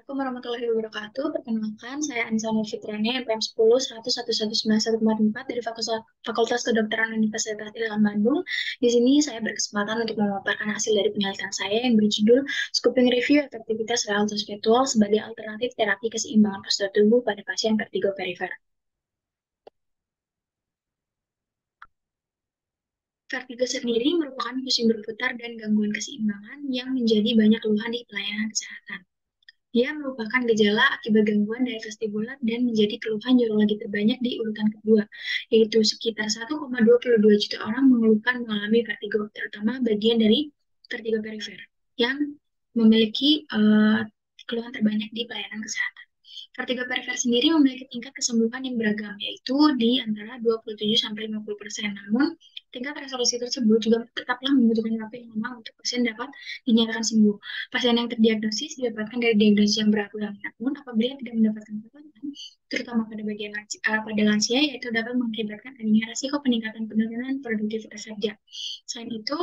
Assalamualaikum warahmatullahi wabarakatuh. Perkenalkan, saya Anissa Fitriani, NPM 10 1001194 dari Fakultas Kedokteran Universitas Ilham Bandung. Di sini saya berkesempatan untuk memaparkan hasil dari penelitian saya yang berjudul Scoping Review Efektivitas Realitas Virtual sebagai Alternatif Terapi Keseimbangan Postur Tubuh pada Pasien Vertigo Perifer. Vertigo sendiri merupakan pusing berputar dan gangguan keseimbangan yang menjadi banyak keluhan di pelayanan kesehatan. Dia merupakan gejala akibat gangguan dari vestibular dan menjadi keluhan neurologi terbanyak di urutan kedua, yaitu sekitar 1,22 juta orang mengeluhkan mengalami vertigo, terutama bagian dari vertigo perifer, yang memiliki keluhan terbanyak di pelayanan kesehatan. Vertigo perifer sendiri memiliki tingkat kesembuhan yang beragam, yaitu di antara 27-50%. Namun, tingkat resolusi tersebut juga tetaplah membutuhkan waktu yang lama untuk pasien dapat dinyatakan sembuh. Pasien yang terdiagnosis didapatkan dari diagnosis yang beragam. Namun, apabila tidak mendapatkan perawatan, terutama pada pada lansia, yaitu dapat mengakibatkan adanya resiko peningkatan penurunan produktivitas kerja. Selain itu,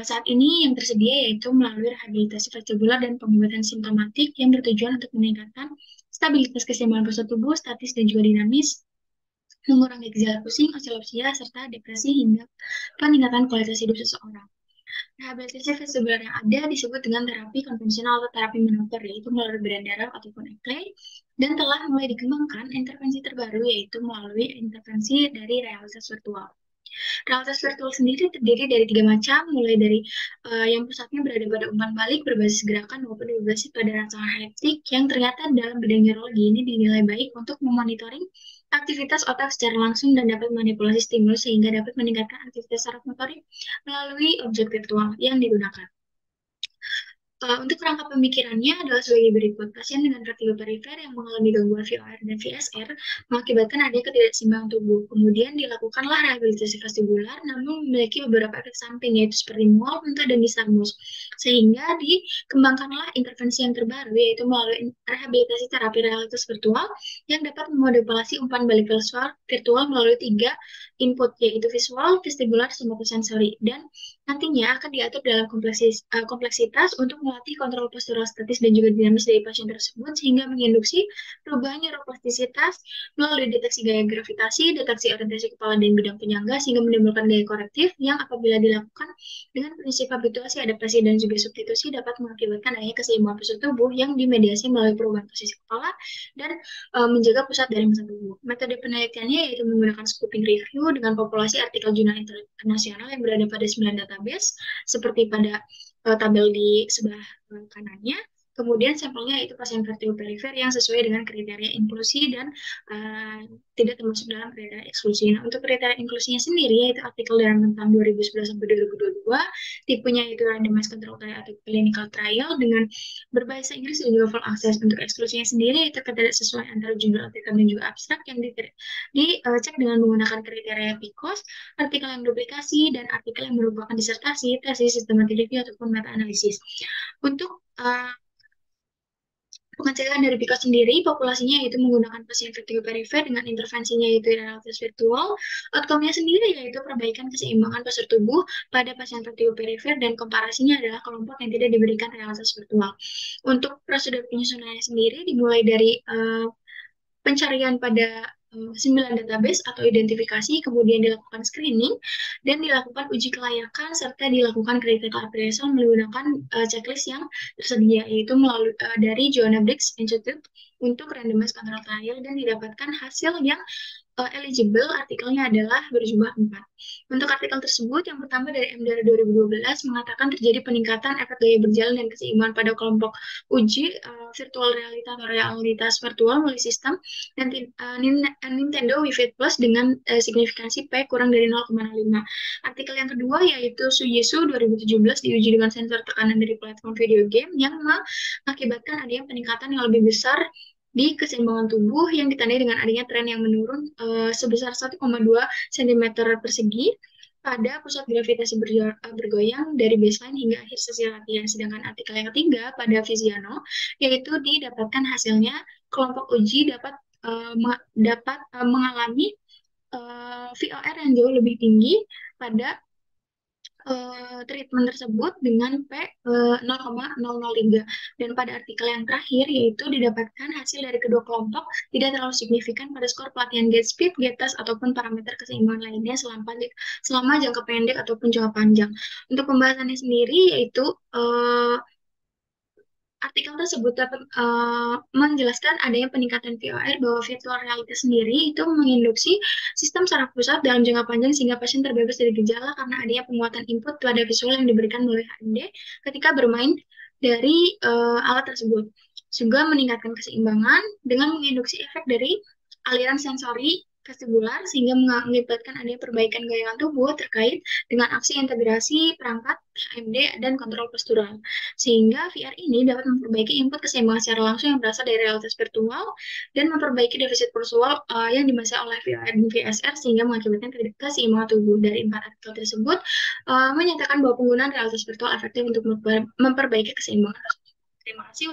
saat ini yang tersedia yaitu melalui rehabilitasi vestibular dan pengobatan simptomatik yang bertujuan untuk meningkatkan stabilitas keseimbangan postur tubuh, statis dan juga dinamis, mengurangi gejala pusing, osteopenia, serta depresi hingga peningkatan kualitas hidup seseorang. Rehabilitasi vestibular yang ada disebut dengan terapi konvensional atau terapi manuver, yaitu melalui bedah darah ataupun X-ray, dan telah mulai dikembangkan intervensi terbaru yaitu melalui intervensi dari realitas virtual. Realitas virtual sendiri terdiri dari 3 macam, mulai dari yang pusatnya berada pada umpan balik berbasis gerakan maupun berbasis pada rancangan haptik yang ternyata dalam bidang neurologi ini dinilai baik untuk memonitoring aktivitas otak secara langsung dan dapat manipulasi stimulus sehingga dapat meningkatkan aktivitas saraf motorik melalui objek virtual yang digunakan. Untuk kerangka pemikirannya adalah sebagai berikut. Pasien dengan vertigo perifer yang mengalami gangguan VOR dan VSR mengakibatkan adanya ketidakseimbangan tubuh. Kemudian dilakukanlah rehabilitasi vestibular, namun memiliki beberapa efek samping, yaitu seperti mual, muntah, dan disarmus. Sehingga dikembangkanlah intervensi yang terbaru, yaitu melalui rehabilitasi terapi realitas virtual yang dapat memanipulasi umpan balik virtual melalui 3 input, yaitu visual, vestibular, sama sensori. Dan nantinya akan diatur dalam kompleksitas untuk melatih kontrol postural statis dan juga dinamis dari pasien tersebut sehingga menginduksi perubahan neuroplastisitas melalui deteksi gaya gravitasi, deteksi orientasi kepala dan bidang penyangga sehingga menimbulkan gaya korektif yang apabila dilakukan dengan prinsip habituasi, adaptasi, dan juga substitusi dapat mengakibatkan adanya keseimbangan postur tubuh yang dimediasi melalui perubahan posisi kepala dan menjaga pusat dari massa tubuh. Metode penelitiannya yaitu menggunakan scoping review dengan populasi artikel jurnal internasional yang berada pada 9 database seperti pada tabel di sebelah kanannya. Kemudian sampelnya itu pasien vertigo perifer yang sesuai dengan kriteria inklusi dan tidak termasuk dalam kriteria eksklusi. Nah, untuk kriteria inklusinya sendiri yaitu artikel dalam rentang 2011 sampai 2022, tipenya itu randomized control trial atau clinical trial dengan berbahasa Inggris dan juga full access. Untuk eksklusinya sendiri itu tidak sesuai antara judul artikel dan juga abstrak yang dicek dengan menggunakan kriteria PICOS, artikel yang duplikasi, dan artikel yang merupakan disertasi, tesis, systematic review, ataupun meta-analisis. Untuk pengecekan dari PICOS sendiri, populasinya yaitu menggunakan pasien vertigo perifer dengan intervensinya yaitu realitas virtual. Outcome-nya sendiri yaitu perbaikan keseimbangan postur tubuh pada pasien vertigo perifer dan komparasinya adalah kelompok yang tidak diberikan realitas virtual. Untuk prosedur penyusunannya sendiri dimulai dari pencarian pada 9 database atau identifikasi, kemudian dilakukan screening, dan dilakukan uji kelayakan, serta dilakukan critical appraisal menggunakan checklist yang tersedia, yaitu melalui dari Joanna Briggs Institute untuk randomized control trial, dan didapatkan hasil yang eligible. Artikelnya adalah berjumlah 4. Untuk artikel tersebut, yang pertama dari M dari 2012 mengatakan terjadi peningkatan efek gaya berjalan dan keseimbangan pada kelompok uji virtual realita atau realitas virtual melalui sistem dan Nintendo Wii Fit Plus dengan signifikansi P kurang dari 0,05. Artikel yang kedua yaitu Suyesu 2017 diuji dengan sensor tekanan dari platform video game yang mengakibatkan adanya peningkatan yang lebih besar di keseimbangan tubuh yang ditandai dengan adanya tren yang menurun sebesar 1,2 cm persegi pada pusat gravitasi bergoyang dari baseline hingga akhir sesi latihan. Sedangkan artikel yang ketiga pada Visiano yaitu didapatkan hasilnya kelompok uji dapat mengalami VOR yang jauh lebih tinggi pada treatment tersebut dengan P 0,003 dan pada artikel yang terakhir yaitu didapatkan hasil dari kedua kelompok tidak terlalu signifikan pada skor pelatihan gait speed, gait test ataupun parameter keseimbangan lainnya selama jangka pendek ataupun jangka panjang. Untuk pembahasannya sendiri yaitu artikel tersebut dapat menjelaskan adanya peningkatan VOR bahwa virtual reality sendiri itu menginduksi sistem saraf pusat dalam jangka panjang sehingga pasien terbebas dari gejala karena adanya penguatan input pada visual yang diberikan melalui HMD ketika bermain dari alat tersebut. Juga meningkatkan keseimbangan dengan menginduksi efek dari aliran sensori vestibular sehingga mengakibatkan adanya perbaikan gaya tubuh terkait dengan aksi integrasi perangkat HMD dan kontrol postural. Sehingga VR ini dapat memperbaiki input keseimbangan secara langsung yang berasal dari realitas virtual dan memperbaiki defisit visual yang dimaksud oleh VR dan VSR sehingga mengakibatkan keseimbangan tubuh. Dari 4 artikel tersebut menyatakan bahwa penggunaan realitas virtual efektif untuk memperbaiki keseimbangan. Terima kasih.